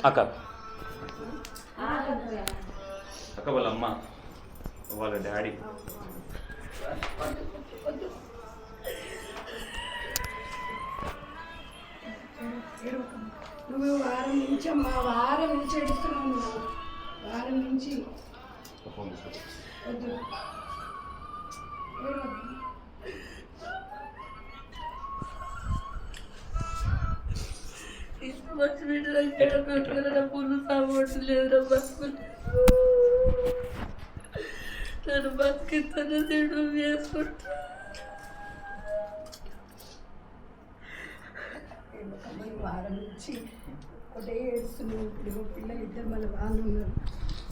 అక్క అక్క వాళ్ళ అమ్మ వాళ్ళ డాడీ నువ్వు వారం నుంచి అమ్మా వారం నుంచి ఏడుస్తున్నావు నువ్వు వారం నుంచి వద్దు పుల్లు సాగట్లేదు బతుకు నన్ను బతికిస్తాను తింటూ వేసుకుంటా వారం నుంచి ఒకటే ఏడుస్తున్నావు. ఇప్పుడు పిల్లలు ఇద్దరు మన వాళ్ళు ఉన్నారు.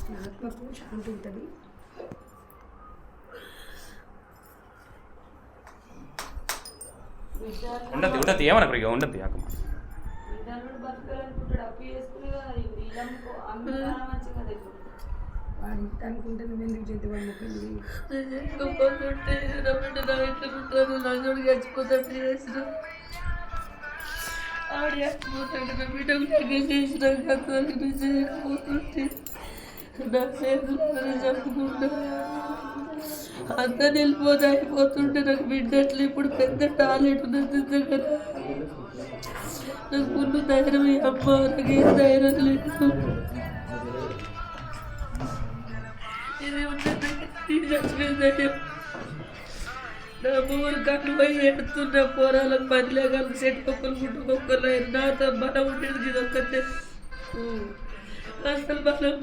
నా ఆత్మకు శాంతి ఉంటుంది. ఉండద్దు ఉండద్దు ఏమనకు ఇక ఉండద్దు అక్క వాడు అనుకుంటే నువ్వు ఎందుకు చేతి వాడు మొక్కలు నన్ను చచ్చిపోతాడు చేసిన ఆవిడ చచ్చిపోతాడు నా బిడ్డలు చేసిన కథలు చేయకపోతుంటే నా చేతులు చెప్పుకుంటా అంతా వెళ్ళిపోతే అయిపోతుంటే నాకు బిడ్డట్లు ఇప్పుడు పెద్ద టాలెంట్ ఉన్నది దగ్గర నాకు ముందు ధైర్యం అమ్మ నాకు ఏం ధైర్యం లేదు ఇది ఉన్నది చచ్చిపోయిందంటే నా మూడు కళ్ళు పోయి ఎడుతున్న పోరాలకు పనిలే కానీ చెట్టు కుక్కలు గుడ్డు కుక్కలు నాతో బలం ఉండేది ఇది ఒక్కటే అసలు బలం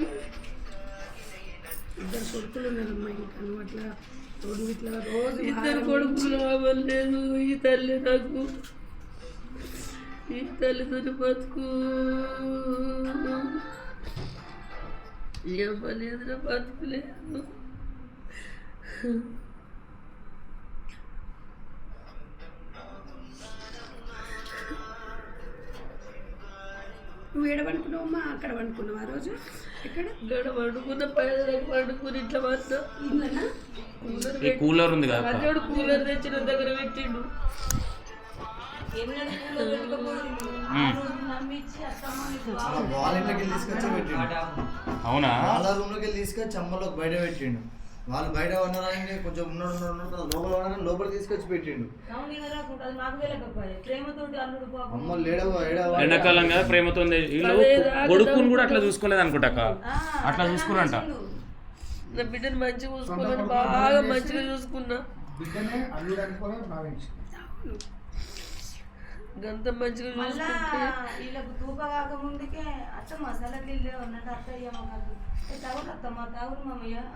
ఇద్దరు కొడుకులు ఉన్నారు అమ్మాయి తను అట్లా తోడు ఇట్లా రోజు ఇద్దరు కొడుకులు అవ్వలేదు ఈ తల్లి నాకు ఈ తల్లితో బతుకు ఇవ్వలేదు నా బతుకులేదు నువ్వు ఏడ పడుకున్నావు అమ్మా అక్కడ పడుకున్నావు ఆ రోజు ఇక్కడ ఇక్కడ పండుకున్న పైన పండుకుని ఇట్లా పడ్డా ఇంట్లోనా కూలర్ ఉంది కదా అదేవాడు కూలర్ తెచ్చిన దగ్గర పెట్టిండు అవునా వాళ్ళ రూమ్ లోకి తీసుకొచ్చి అమ్మలోకి బయట పెట్టిండు. వాళ్ళు బయట ఉన్నారని కొంచెం ఉన్నాడు లోపల ఉన్నారని లోపల తీసుకొచ్చి పెట్టిండు. అమ్మ ఎండాకాలం కదా ప్రేమతో వీళ్ళు కొడుకుని కూడా అట్లా చూసుకోలేదు అనుకుంటా అట్లా చూసుకున్నాంట నా బిడ్డను మంచిగా చూసుకోవాలని బాగా మంచిగా చూసుకున్నా గంత మంచిగా చూసుకుంటే వీళ్ళకు తూప కాక ముందుకే అత్త మసాలా నీళ్ళు ఉన్నట్టు అత్త అయ్యమ్మ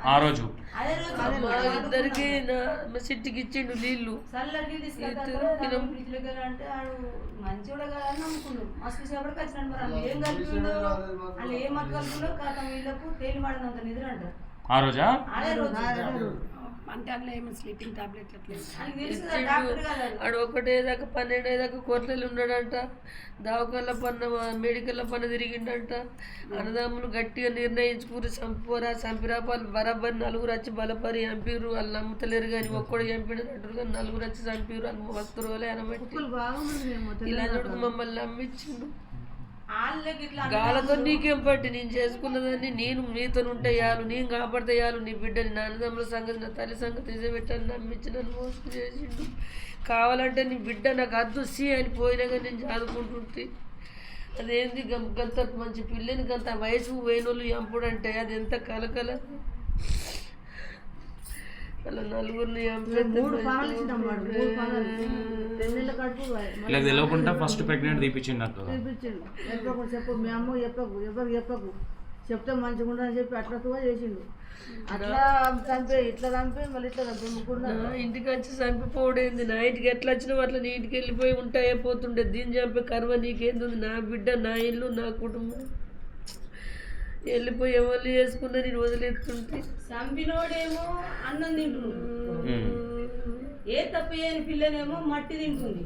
ఆ రోజు ఇద్దరికి సిట్టికి ఇచ్చిండు నీళ్ళు అంటే మంచిగా కదా అని నమ్ముకున్నాడు మస్తు సేపటికి వచ్చినాడు మరి వాళ్ళు ఏం కలిపిండో వాళ్ళు ఏం మత్తు కలిపిండో కాక వీళ్ళకు తేలి పడినంత నిద్ర అంట ఆ రోజా అదే రోజు అంటే అట్లా ఏమో స్లీపింగ్ టాబ్లెట్లు అట్లా ఆడు ఒకటేదాకా 12 దాకా కోట్లలో ఉన్నాడంట దవాఖాన పన్న మెడికల్ పన్న తిరిగిండంట అన్నదమ్ములు గట్టిగా నిర్ణయించుకుని చంపురా చంపిరాపాలు బరాబరి నలుగురు వచ్చి బలపరి చంపిరు వాళ్ళు నమ్ముతలేరు కానీ ఒక్కడు చంపిడు అంటారు కానీ నలుగురు వచ్చి చంపిరు అని వస్తు రోజులే అనబట్టి ఇలా చూడకు మమ్మల్ని నమ్మించిండు గాలతో నీకేం పట్టి నేను చేసుకున్నదాన్ని నేను మీతో ఉంటే చాలు నేను కాపాడితే చాలు నీ బిడ్డని నా అన్నదమ్ముల సంగతి నా తల్లి సంగతి నిజబెట్టాలని నమ్మించి నన్ను మోసం చేసిండు కావాలంటే నీ బిడ్డ నాకు అద్దుసి అని పోయినా కానీ నేను చదువుకుంటుంటే అదేంది గంత మంచి పిల్లని గంత వయసు పోయినోళ్ళు చంపుడంటే అది ఎంత కలకల అలా నలుగురిని ఇలా తెలియకుండా ఫస్ట్ ప్రెగ్నెంట్ తీపిచ్చిండు అక్క చెప్పు మీ అమ్మ చెప్పకు చెప్తే మంచిగా ఉండని చెప్పి అట్లా కూడా చేసిండు అట్లా చంపే ఇట్లా చంపే మళ్ళీ ఇట్లా చంపే ముగ్గురు ఇంటికి వచ్చి చంపిపోడేంది నా ఇంటికి ఎట్లా వచ్చినావు అట్లా నీ ఇంటికి వెళ్ళిపోయి ఉంటాయే పోతుండే దీన్ని చంపే కర్మ నీకేంది నా బిడ్డ నా ఇల్లు నా కుటుంబం వెళ్ళిపోయి ఎవరు చేసుకున్నా నేను వదిలేస్తుంటే చంపినోడేమో అన్నం తింటుంది ఏ తప్పు చేయని పిల్లనేమో మట్టి తింటుంది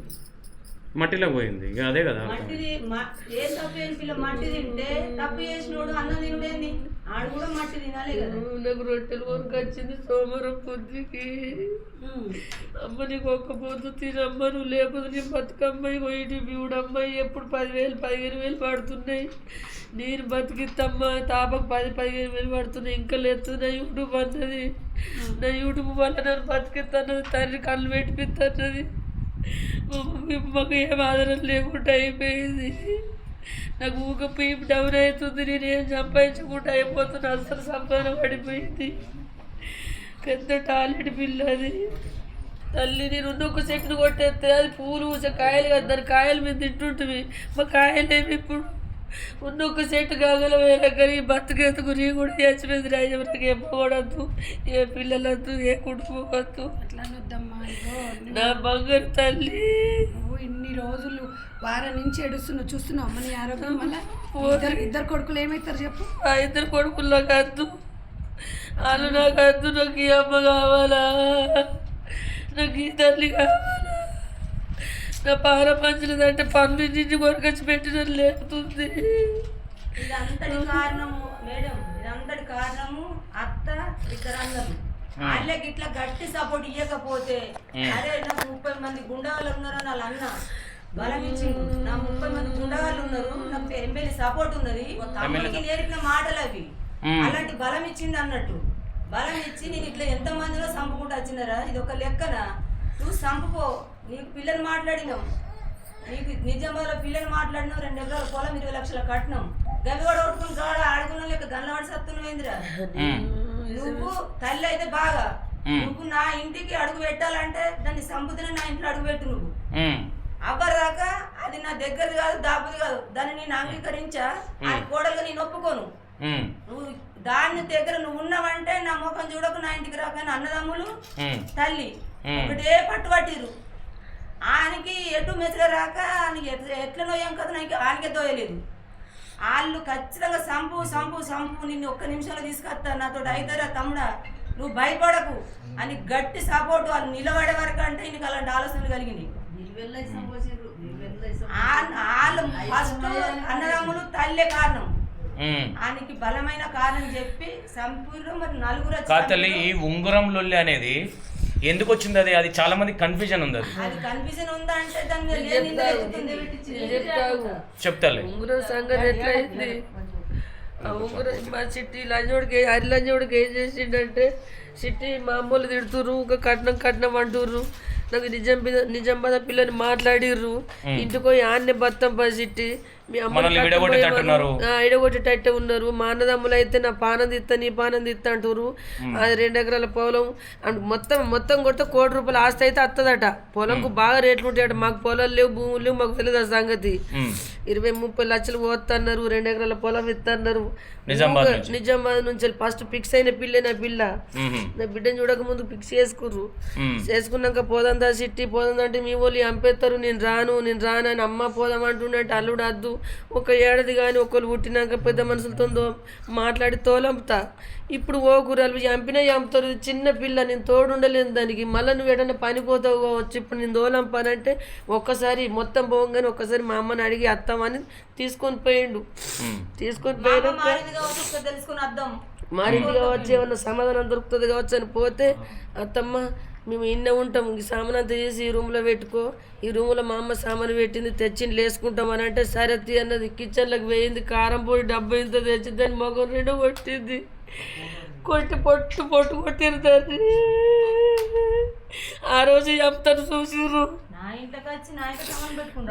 మట్టిలో పోయింది ఇక అదే కదా అర్థం. మట్టిది ఏ తప్పు చేసి పిల్ల మట్టి తింటే తప్పు చేసినోడు అన్నం తినుడేంది ఆడు కూడా మట్టి తినాలి కదా. నాకు రొట్టెలు కొనుకొచ్చింది సోమవారం పొద్దుకి. అమ్మ నీకు ఒక్క పొద్దు తినమ్మ, నువ్వు లేకపోతే నీ బతుకమ్మాయి పోయి బివుడమ్మాయి ఎప్పుడు 10,000 15,000 పడుతున్నాయి. నేను బతికిత్తమ్మ తాపకు 10-15,000 పడుతున్నాయి. ఇంకా లేదు నా యూట్యూబ్ అన్నది. నా యూట్యూబ్ వల్ల నన్ను బతికిత్తన్నది, తండ్రి కళ్ళు పెట్టిపిత్తన్నది. మాకు ఏం ఆదరణ లేకుండా అయిపోయింది. నాకు ఊక పీపు డౌన్ అవుతుంది. నేనేం సంపాదించకుండా అయిపోతున్నా. అసలు సంపాదన పడిపోయింది. పెద్ద టాలెంట్ పిల్ల అది. తల్లి నేను ఒక చెట్టును కొట్టేస్తే అది పూలు పూసే కాయలు కదా, దాని కాయలు మీద తింటుంటుంది. మా కాయలేమి ఇప్పుడు ఒక చెట్టు కాగల వేలకని బతుకెందుకు నీ కూడా చచ్చిపోయింది. రాజమరికి ఏ పోవడద్దు, ఏ పిల్లలద్దు, ఏ కుటుంబం వద్దు. అట్లా అనొద్దమ్మా. ఇగో నా బంగారు తల్లి, నువ్వు ఇన్ని రోజులు వారం నుంచి ఏడుస్తున్నావు, చూస్తున్నావు అమ్మ నీ ఆరోగ్యం వల్ల. ఇద్దరు కొడుకులు ఏమవుతారు చెప్పు. ఆ ఇద్దరు కొడుకులు నాకు వద్దు, వాళ్ళు నాకు వద్దు. నాకు ఈ అమ్మ కావాలా, నాకు ఈ తల్లి కావాలా. నా పాల పంచలేదంటే పనులు నిండి కొరకొచ్చి పెట్టిన లేపుతుంది. ఇదంతటి కారణము మేడం, ఇదంతటి కారణము అత్త ఇద్దరన్నలు. వాళ్ళకి ఇట్లా గట్టి సపోర్ట్ ఇవ్వకపోతే అరే నాకు 30 మంది గుండాలు ఉన్నారు వాళ్ళ అన్న బలం ఇచ్చిండు. నా 30 మంది గుండాలు ఉన్నారు, నాకు ఎమ్మెల్యే సపోర్ట్ ఉన్నది. తమ్ముడికి నేర్పిన మాటలు అవి. అలాంటి బలం ఇచ్చిండు అన్నట్టు. బలం ఇచ్చి నేను ఇట్లా ఎంత మందిలో చంపుకుంటూ వచ్చినారా, ఇది ఒక లెక్కన. నువ్వు చంపుకో, నీకు పిల్లలు మాట్లాడినాం, నీకు నిజంగా పిల్లలు మాట్లాడినావు. 2 ఎకరాల పొలం 20 లక్షల కట్నం. గవి కూడా కొట్టుకుని కాడ ఆడుకున్న లెక్క గన్నవాడి సత్తున్నవేంద్రా. నువ్వు తల్లి అయితే బాగా, నువ్వు నా ఇంటికి అడుగు పెట్టాలంటే దాన్ని సంపుతున్న నా ఇంట్లో అడుగు పెట్టు. నువ్వు అవ్వదాకా అది నా దగ్గరది కాదు, దాపుది కాదు. దాన్ని నేను అంగీకరించా, అది కోడలుగా నేను ఒప్పుకోను. నువ్వు దాని దగ్గర నువ్వు ఉన్నావంటే నా ముఖం చూడకు, నా ఇంటికి రాకని అన్నదమ్ములు తల్లి ఒకటే పట్టుబట్టిరు. ఆయనకి ఎటు మెసలు రాక ఆయనకి ఎట్లనో ఏం కదా, నాకు ఆయనకే దోయలేదు. వాళ్ళు ఖచ్చితంగా సంపు నిన్ను ఒక్క నిమిషంలో తీసుకొస్తా, నాతో అవుతారా తమ్ముడా, నువ్వు భయపడకు అని గట్టి సపోర్ట్. వాళ్ళు నిలబడే వరకు అంటే నీకు అలాంటి ఆలోచనలు కలిగినాయి. వాళ్ళు ఫస్ట్ అన్నదమ్ములు తల్లే కారణం. ఆయనకి బలమైన కారణం చెప్పి సంపూర్ణ మరి నలుగురు కాతల్లి. ఈ ఉంగరం లొల్లి అనేది ఎందుకు వచ్చింది? అది చాలా మంది కన్ఫ్యూజన్ ఉంది. అది కన్ఫ్యూజన్ ఉందా అంటే దాని మీద చెప్తాలే. ఉంగరం సంగతి ఎట్లయింది? ఆ ఉంగరం మా చిట్టి లంజోడికి హరిలంజోడికి ఏం చేసిండంటే, చిట్టి మా అమ్మలు తిడుతుర్రు, ఒక కట్నం అంటుర్రు. నాకు నిజామాబాద్ పిల్లని మాట్లాడిర్రు. ఇంటికి పోయి ఆన్నే బత్తం చిట్టి మీ అమ్మ ఇడగొట్టేటట్టే ఉన్నారు. మా అన్నదమ్ములు అయితే నా పానం తిత్తా, నీ పానం తిత్తా అంటారు. అది 2 ఎకరాల పొలం అండ్ మొత్తం కొడితే 1 కోటి రూపాయల ఆస్తి అయితే వస్తుందట. పొలంకు బాగా రేట్లు ఉంటాయట. మాకు పొలాలు లేవు, భూములు లేవు, మాకు తెలియదు ఆ సంగతి. 20-30 లక్షలు పోతున్నారు, 2 ఎకరాల పొలం ఇస్తున్నారు. నిజామాబాద్ నుంచి ఫస్ట్ ఫిక్స్ అయిన పిల్లే నా పిల్ల. నా బిడ్డను చూడక ముందు ఫిక్స్ చేసుకున్నాక పోదందా సిట్టి పోదందంటే మీ వాళ్ళు చంపేస్తారు. నేను రాను అని అమ్మ పోదామంటుండే అల్లుడు అద్దు. ఒక ఏడాది కానీ ఒకళ్ళు పుట్టినాక పెద్ద మనుషులతో మాట్లాడి తోలంపుతా. ఇప్పుడు ఓ కూరలు చంపినా చంపుతారు. చిన్న పిల్ల, నేను తోడుండలేను దానికి. మళ్ళీ నువ్వు ఎటన్నా పనిపోతావు కావచ్చు. ఇప్పుడు నేను దోలంపానంటే ఒక్కసారి మొత్తం పోగానే ఒక్కసారి మా అమ్మని అడిగి అత్తామని తీసుకొని పోయిండు. తీసుకొని పోయినాక మారింది కావచ్చు, ఏమన్నా సమాధానం దొరుకుతుంది కావచ్చు అని పోతే, అత్తమ్మ మేము ఇన్నే ఉంటాం, ఈ సామాన్ అంతా చేసి ఈ రూమ్లో పెట్టుకో, ఈ రూమ్లో మా అమ్మ సామాను పెట్టింది తెచ్చింది లేసుకుంటాం అని అంటే సరే అన్నది. కిచెన్లోకి వేయింది, కారం పొడి డబ్బా ఇంత తెచ్చి దాని మొగం 2 కొట్టింది. కొట్టి పొట్టు కొట్టిరు. ఆ రోజు చెప్తాను చూసిర్రు.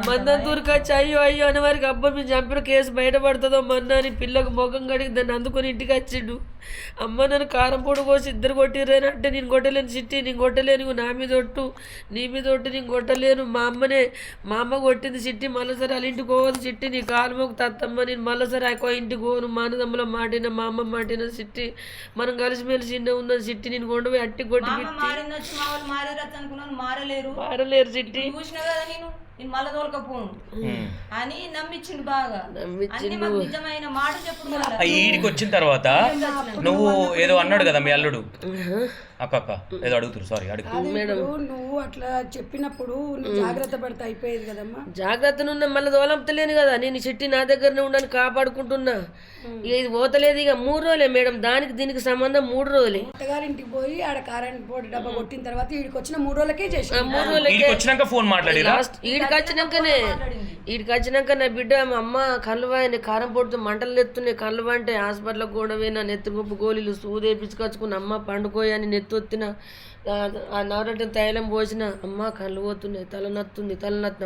మందంతూరుకి వచ్చి అయ్యో అనే వారికి అబ్బా మేము చంపిన కేసు బయటపడుతుందో మన్న అని పిల్లకు ముఖం కడిగి దాన్ని అందుకొని ఇంటికి వచ్చిండు. అమ్మ నన్ను కారం పొడి కోసి 2 కొట్టిర్రేని అంటే నేను కొట్టలేను చిట్టి, నేను కొట్టలేను, నా మీద ఒట్టు, నీ మీద ఒట్టు, నేను కొట్టలేను. మా అమ్మ కొట్టింది చిట్టి, మళ్ళీసారి వాళ్ళ ఇంటికి పోవద్దు చిట్టి, నీ కాలు మొక్కు తత్తమ్మ, నేను మళ్ళీసారి ఆ ఇంటికి పోను. మా అన్నదమ్ముల మాటిన, మా అమ్మ మాటిన చిట్టి, మనం కలిసిమెలిసి చిన్న ఉన్నది చిట్టి, నేను కొండ పోయి అట్టి కొట్టి మారలేరు చిట్టి మళ్ళా తోలకపోను అని నమ్మించిండు బాగా. నిజమైన మాట చెప్పుడు. ఈడికి వచ్చిన తర్వాత నువ్వు ఏదో అన్నాడు కదా మీ అల్లుడు, అక్క ఏదో అడుగుతారు, సారీ అడుగు. అదే ఇప్పుడు నువ్వు అట్లా చెప్పినప్పుడు నువ్వు జాగ్రత్త పడితే అయిపోయేది కదమ్మా. జాగ్రత్తనున్నా మళ్ళీ దోలంపతలేను కదా, నేను చిట్టి నా దగ్గరనే ఉండని కాపాడుకుంటున్నా. ఇక ఇది పోతలేదు, ఇక 3 రోజులే మేడం, దానికి దీనికి సంబంధం 3 రోజులే. అత్తగారింటికి పోయి ఆడ కరెంట్ బోర్డు డబ్బా కొట్టిన తర్వాత ఈడికి వచ్చిన 3 రోజులకే చేసి 3 రోజులకే ఈడికి వచ్చినాక ఫోన్ మాట్లాడిరా? లాస్ట్ ఈడికి వచ్చినాక నా బిడ్డ మా అమ్మ కళ్ళు వాయిని కారం పొడితో మంటలు ఎత్తున్నాయి, కళ్ళు అంటే హాస్పిటల్కి కూడా పోయినా, నెత్తిపప్పు గోళీలు సూదేపించుకొచ్చుకున్న అమ్మ పండుకోయని నెత్తొత్తిన, ఆ నవరటం తైలం పోసిన, అమ్మ కళ్ళు పోతున్నాయి, తలనత్తుంది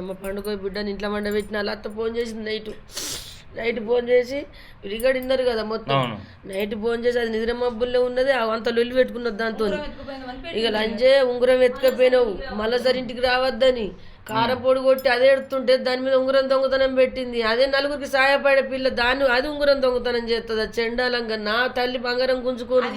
అమ్మ పండుకోయి బిడ్డని ఇంట్లో మండ పెట్టిన. అలా అత్త ఫోన్ చేసింది నైట్ ఫోన్ చేసి విడిగడిన్నారు కదా మొత్తం, నైట్ ఫోన్ చేసి అది నిద్ర మబ్బుల్లో ఉన్నది, అంత లొల్లి పెట్టుకున్నది దాంతో. ఇక లంజే ఉంగరం ఎత్తుకపోయినావు మళ్ళీ సరి ఇంటికి రావద్దని కారం పొడి కొట్టి అదే ఎడుతుంటే దాని మీద ఉంగరం దొంగతనం పెట్టింది. అదే నలుగురికి సహాయపడే పిల్ల దాన్ని అది ఉంగరం దొంగతనం చేస్తుంది. చెండాలంగా నా తల్లి బంగారం గుంజుకోరు,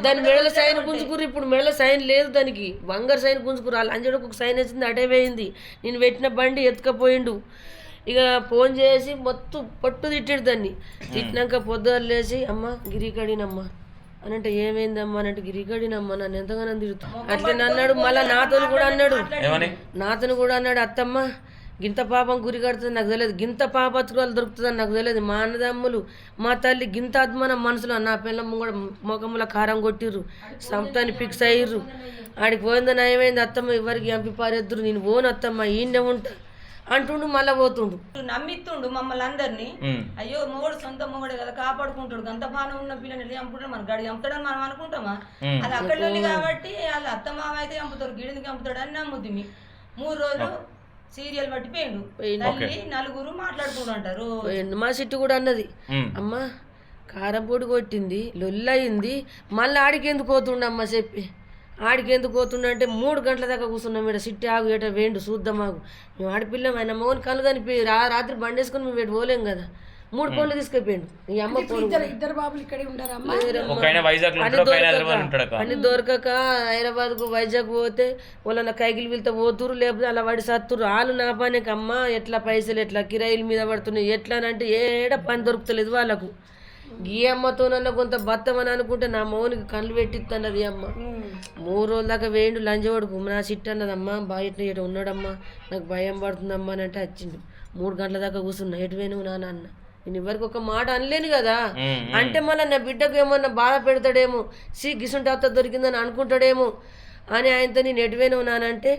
దాని మెడల సైన్ గుంజుకురు. ఇప్పుడు మెడల సైన్ లేదు, దానికి బంగారు సైన్ గుంజుకురు. లంజడికి ఒక సైన్ వచ్చింది, అటే పోయింది. నేను పెట్టిన బండి ఎత్తుకపోయిండు. ఇక ఫోన్ చేసి మొత్తం పట్టు తిట్టాడు దాన్ని. తిట్టినాక పొద్దున్న లేచి అమ్మ గిరికడినమ్మ అని అంటే ఏమైందమ్మా అని అంటే గిరికడినమ్మ నన్ను ఎంతగానో తిడుతా అట్లా అన్నాడు. మళ్ళీ నాతోని కూడా అన్నాడు అత్తమ్మ గింత పాపం గురి కడుతుంది నాకు తెలియదు, గింత పాపత్తులు దొరుకుతుందని నాకు తెలియదు. మా అన్నదమ్ములు మా తల్లి గింత అద్మానం మనసులో నా పిల్లమ్మ కూడా ముఖంలో కారం కొట్టిర్రు, సంతాన్ని ఫిక్స్ అయ్యిర్రు. ఆడికి పోయిందని ఏమైంది అత్తమ్మ ఎవరికి ఎంపి పారేద్దరు, నేను పోను అత్తమ్మ ఈయనే ఉంటా అంటుండు. మళ్ళా పోతుండు నమ్మిస్తుండు మమ్మల్ని అందరినీ. అయ్యో మొగడు సొంత మొగడే కదా కాపాడుకుంటాడు, గంత బాగా ఉన్న పిల్లని చంపుతాడు, మన గడి చంపుతాడని మనం అనుకుంటామా? అది అక్కడ కాబట్టి వాళ్ళు అత్త మామ అయితే చంపుతారు, గిడిని చంపుతాడు అని నమ్ముద్ది. 3 రోజులు సీరియల్ పట్టిపోయిండు, తల్లి నలుగురు మాట్లాడుకుంటుంటారు. మా సిట్టు కూడా అన్నది అమ్మ కారం పొడి కొట్టింది, లొల్లయింది, మళ్ళీ ఆడికి ఎందుకు పోతుండమ్మ చెప్పి. ఆడికి ఎందుకు పోతుండే 3 గంటల దాకా కూర్చున్నాం ఇక్కడ. సిట్టి ఆగు ఏట వేయండు చూద్దాం ఆగు, మేము ఆడపిల్లం ఆయన మోహన్ కళ్ళు కనిపి రాత్రి బండి వేసుకొని మేము ఇటు పోలేం కదా. 3 ఫోన్లు తీసుకుపోయిండు. ఈ అమ్మ ఇద్దరు బాబులు ఇక్కడే ఉంటారమ్మా. అని దొరకక హైదరాబాద్ కు వైజాగ్ పోతే వాళ్ళ కైకిలు వీళ్ళతో పోతురు, లేకపోతే అలా వాడి సత్తురు. వాళ్ళు నా పనికి అమ్మ ఎట్లా పైసలు ఎట్లా కిరాయిల మీద పడుతున్నాయి ఎట్లా అంటే ఏడ పని దొరుకుతలేదు వాళ్ళకు. ఈ అమ్మతోనన్నా కొంత బత్తమని అనుకుంటే నా మౌనికి కళ్ళు పెట్టిస్తున్నది అమ్మ. 3 రోజుల దాకా వేయండు లంజవాడుకు. నా సిట్ అన్నదమ్మా బయట ఇటు ఉన్నాడమ్మా నాకు భయం పడుతుందమ్మా అని అంటే వచ్చిండు. 3 గంటల దాకా కూర్చున్నా. ఎటు వేణువు నాన్న అన్న, నేను ఎవరికి ఒక మాట అనలేను కదా. అంటే మళ్ళీ నా బిడ్డకు ఏమన్నా బాధ పెడతాడేమో, గిసుంటి అత్త దొరికిందని అనుకుంటాడేమో అని ఆయనతో నేను ఎటు వేణువు నానంటే,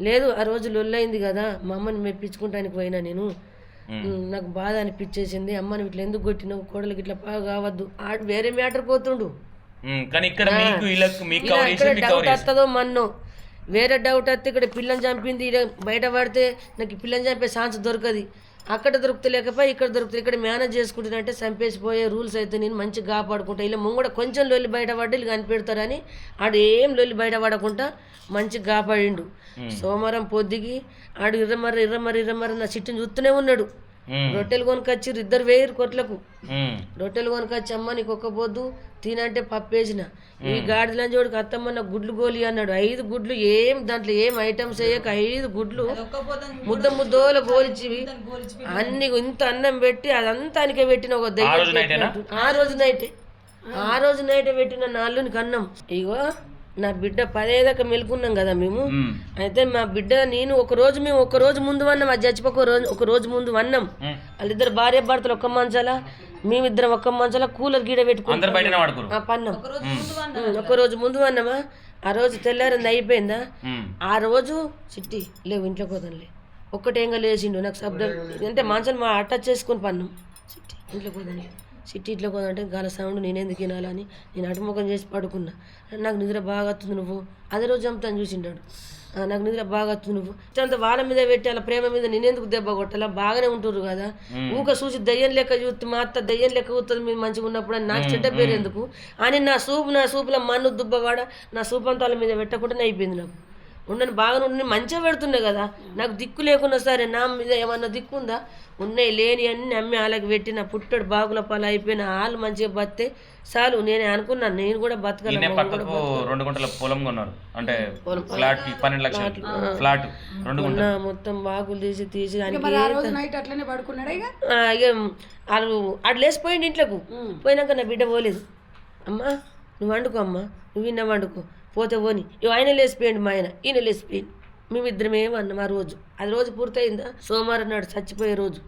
లేదు ఆ రోజు లొల్లయింది కదా మా అమ్మని మెప్పించుకుంటానికి పోయినా నేను, నాకు బాధ అనిపించేసింది, అమ్మని ఇట్లా ఎందుకు కొట్టినావు, కోడలికి ఇట్లా బాగా కావద్దు. ఆడు వేరే మ్యాటర్ పోతుండు. డౌట్ వస్తుందో మన్నో వేరే డౌట్ వస్తే ఇక్కడ పిల్లని చంపింది బయట పడితే నాకు పిల్లని చంపే ఛాన్స్ దొరకదు. అక్కడ దొరుకుతలేకపోయి ఇక్కడ దొరుకుతుంది. ఇక్కడ మేనేజ్ చేసుకుంటున్నంటే చంపేసిపోయే రూల్స్ అయితే నేను మంచిగా కాపాడుకుంటా. ఇలా ముంగడ కొంచెం లొల్లి బయటపడ్డా వీళ్ళు కనిపెడతారని ఆడు ఏం లొల్లి బయటపడకుండా మంచిగా కాపాడిండు. సోమవారం పొద్దుకి ఆడు ఇర్రమర్రి నా చిట్టుని చూస్తూనే ఉన్నాడు. రొట్టెలు కొనుకొచ్చిర్రు, 2 వేయరు కొట్లకు. రొట్టెలు కొనుకొచ్చి అమ్మ నీకు ఒక్క పొద్దు తినంటే పప్పేసిన. ఈ గాడిదలని చూడక అత్తమ్మ నా గుడ్లు గోలి అన్నాడు. 5 గుడ్లు ఏం దాంట్లో ఏం ఐటమ్స్ వేయక 5 గుడ్లు ముద్దోల గోలిచివి అన్ని ఇంత అన్నం పెట్టి అదంతా అనికే పెట్టిన ఒక దయ్యం. ఆ రోజు నైటే పెట్టిన నా అల్లునికి అన్నం. ఇగో నా బిడ్డ 10 దాకా మెలుకున్నాం కదా మేము. అయితే మా బిడ్డ నేను ఒక రోజు ముందు వన్నాం. అది చచ్చిపోక ఒక రోజు ముందు వన్నాం. వాళ్ళిద్దరు భార్య భర్తలు ఒక్క మంచాల, మేమిద్దరం ఒక్క మంచాల కూలర్ గీడ పెట్టుకున్నాం పన్నాం. ఒక రోజు ముందు వన్నామా, ఆ రోజు తెల్లారింది అయిపోయిందా. ఆ రోజు చిట్టి లేవు ఇంట్లో కోదంలే ఒక్కటేంగా లేచిండు. నాకు శబ్దం అంటే మంచాలు మా అటాచ్ చేసుకుని పన్నాం. చిట్టి ఇంట్లో కోదండి, సిట్టి ఇట్లా పోదంటే గాల సౌండ్ నేనెందుకు వినాలని నేను అటుముఖం చేసి పడుకున్నా. నాకు నిద్ర బాగా వస్తుంది నువ్వు అదే రోజు చంపుతాను చూసిండాడు. నాకు నిద్ర బాగా వస్తుంది నువ్వు అంత వాళ్ళ మీద పెట్టి అలా ప్రేమ మీద నేనెందుకు దెబ్బ కొట్టాలా, బాగానే ఉంటుర్రు కదా. ఊక చూసి దయ్యం లెక్క చూస్తే మా అత్త దయ్యం లెక్క కూతుంది మీరు మంచిగా ఉన్నప్పుడు అని నాకు చెడ్డ పేరు ఎందుకు అని నా సూపులో మన్ను దుబ్బవాడ నా సూపు అంతా వాళ్ళ మీద పెట్టకుండానే అయిపోయింది. నాకు ఉండని బాగా ఉండి మంచిగా పెడుతుండే కదా. నాకు దిక్కు లేకున్నా సరే నా మీద ఏమన్నా దిక్కు ఉందా, ఉన్నాయి లేని అన్ని అమ్మి వాళ్ళకి పెట్టిన పుట్టడు బాగుల పాలు అయిపోయిన వాళ్ళు మంచిగా బతితే చాలు. నేనే అనుకున్నాను నేను కూడా బతకాలి. 2 గుంటల పొలం కొన్నారు అంటే ఫ్లాట్ 12 లక్షలు ఫ్లాట్ 2 గుంటలు మొత్తం బాగులు తీసి ఇక వాళ్ళు అటు లేసిపోయింది ఇంట్లోకి. పోయినాక నా బిడ్డ పోలేదు. అమ్మా నువ్వు వండుకో అమ్మా, నువ్వు విన్నా వండుకో, పోతే పోని ఆయన లేచిపోయింది మా ఆయన ఈయన లేచిపోయింది మేమిద్దరం ఏమన్నాం ఆ రోజు అది రోజు పూర్తయిందా సోమవారం నాడు చచ్చిపోయే రోజు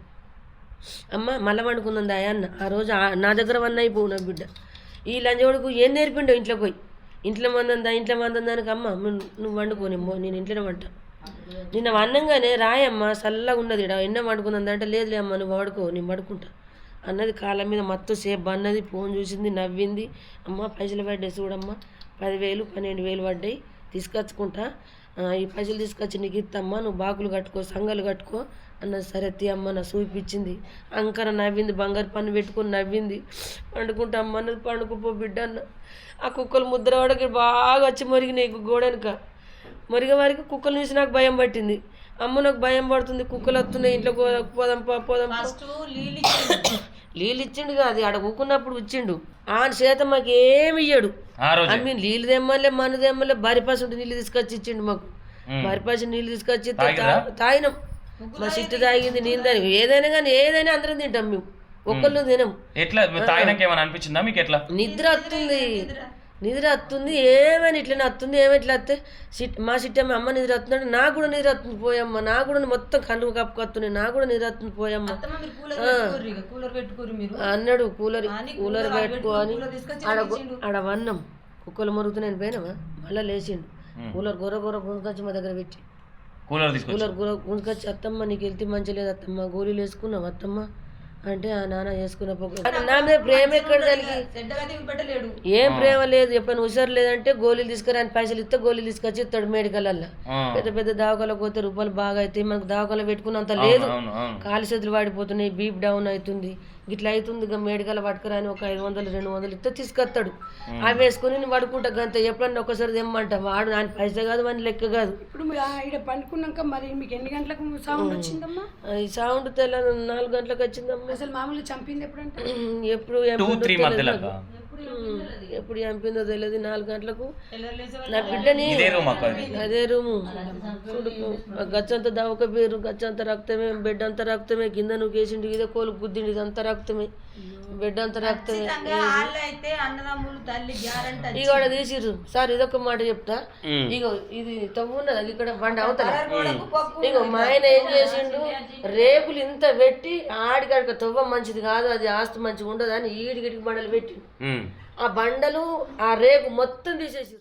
అమ్మ మళ్ళీ వండుకుందా అన్న ఆ రోజు నా దగ్గర వన్ అయిపోవు నా బిడ్డ ఈ లంజోడుకు ఏం నేర్పిండో ఇంట్లో పోయి ఇంట్లో మందందానికి అమ్మ నువ్వు వండుకోనిమ్మో నేను ఇంట్లోనే వంట నిన్న అన్నంగానే రాయమ్మ చల్లగా ఉన్నది ఎన్న వండుకుందా అంటే లేదులే అమ్మ నువ్వు వాడుకో నేను పడుకుంటా అన్నది కాళ్ళ మీద మత్తు సేపు అన్నది ఫోన్ చూసింది నవ్వింది అమ్మ పైసలు పడ్డాయి చూడమ్మ 10,000 12,000 పడ్డాయి తీసుకొచ్చుకుంటా ఈ పైసలు తీసుకొచ్చి నీకు ఇత్తమ్మా నువ్వు బాకులు కట్టుకో సంఘాలు కట్టుకో అన్నది సరే అమ్మ నా చూపించింది అంకర నవ్వింది బంగారు పన్ను పెట్టుకొని నవ్వింది పండుకుంటా అమ్మ అన్నది పండుకోపో బిడ్డ అన్న ఆ కుక్కలు ముద్ర వాడికి బాగా వచ్చి మొరిగినాయి గోడెనక మొరిగే వారికి కుక్కలు చూసి నాకు భయం పట్టింది అమ్మ నాకు భయం పడుతుంది కుక్కలు వస్తున్నాయి ఇంట్లో పోదాంపా నీళ్ళు ఇచ్చిండు కాదు ఆడ కూకున్నప్పుడు ఇచ్చిండు ఆయన చేత మాకు ఏమి ఇయ్యాడు అన్ని నీళ్ళు తెమ్మలే మన తెమ్మలే బరిపాసి ఉంటే నీళ్ళు తీసుకొచ్చి ఇచ్చిండు మాకు బరిపాసి నీళ్ళు తీసుకొచ్చి తాగినాం మా సిట్టు తాగింది నేను తాగి ఏదైనా అందరం తింటాం మేము ఒక్కళ్ళు తినం ఎట్లా అనిపించిందా మీకు ఎట్లా నిద్ర వస్తుంది ఏమైనా ఇట్లనే వస్తుంది ఏమైనా వస్తే మా సిట్టమ్మ అమ్మ నిద్ర వస్తుందంటే నాకు కూడా నిద్ర వస్తుంది పోయమ్మ నాకు కూడా మొత్తం కళ్ళు కప్పుకొస్తున్నాయి నాకు కూడా నిద్ర వస్తుంది పోయమ్మ అన్నాడు కూలర్ పెట్టుకో అని ఆడ వన్నం కుక్కలు మొరుగుతున్నాయని పోయినావా మళ్ళీ లేచిండు కూలర్ గొర్ర గుంజుకొచ్చి మా దగ్గర పెట్టి కూలర్ గుంజుకొచ్చి అత్తమ్మ నీకు వెళ్తే మంచి లేదు అత్తమ్మ గోళీలు వేసుకున్నావు అత్తమ్మ అంటే ఆ నాన్న వేసుకున్న నా మీద ప్రేమ ఎక్కడ కలిగి ఏం ప్రేమ లేదు ఎప్పుడైనా హుషారు లేదంటే గోళీలు తీసుకురా అని పైసలు ఇస్తే గోళీలు తీసుకొచ్చి ఇస్తాడు మెడికల్లో పెద్ద దవాఖాలకు పోతే రూపాయలు బాగా అవుతాయి మనకు దవాఖాలో పెట్టుకున్నంత లేదు కాలు చేతులు వాడిపోతున్నాయి బీప్ డౌన్ అవుతుంది ఇట్లా అవుతుంది ఇక మెడికల్ పట్టుకురా అని ఒక 500 200 ఇస్తే తీసుకొస్తాడు అవి వేసుకుని నేను పడుకుంటా గంత ఎప్పుడన్నా ఒకసారి తెమ్మంటా వాడు ఆయన పైసా కాదు వాని లెక్క కాదు ఇప్పుడు ఇక్కడ పండుకున్నాక మరి మీకు ఎన్ని గంటలకు సౌండ్ వచ్చిందమ్మా ఈ సౌండ్ తెల్ల 4 గంటలకు వచ్చిందమ్మా అసలు మామూలుగా చంపింది ఎప్పుడంటే ఎప్పుడు చంపిందో తెలియదు 4 గంటలకు నా బిడ్డని అదే రూము చూడుకు గచ్చంతా దవక పేరు గచ్చంతా రక్తమే బెడ్ అంతా రక్తమే కింద నువ్వు కేసిండు ఇదే కోలు గుద్దిండి ఇదంతా రక్తమే బెడ్ అంతా రక్తమే ఇక తీసిర్రు సార్ ఇదొక మాట చెప్తా ఇగో ఇది తవ్వున్నది ఇక్కడ బండి అవుతారు ఇగో మా ఆయన ఏం చేసిండు రేకులు ఇంత పెట్టి ఆడికాడికి తవ్వ మంచిది కాదు అది ఆస్తి మంచిగా ఉండదు అని ఈడికి బండలు పెట్టి ఆ బండలు ఆ రేకు మొత్తం తీసేసి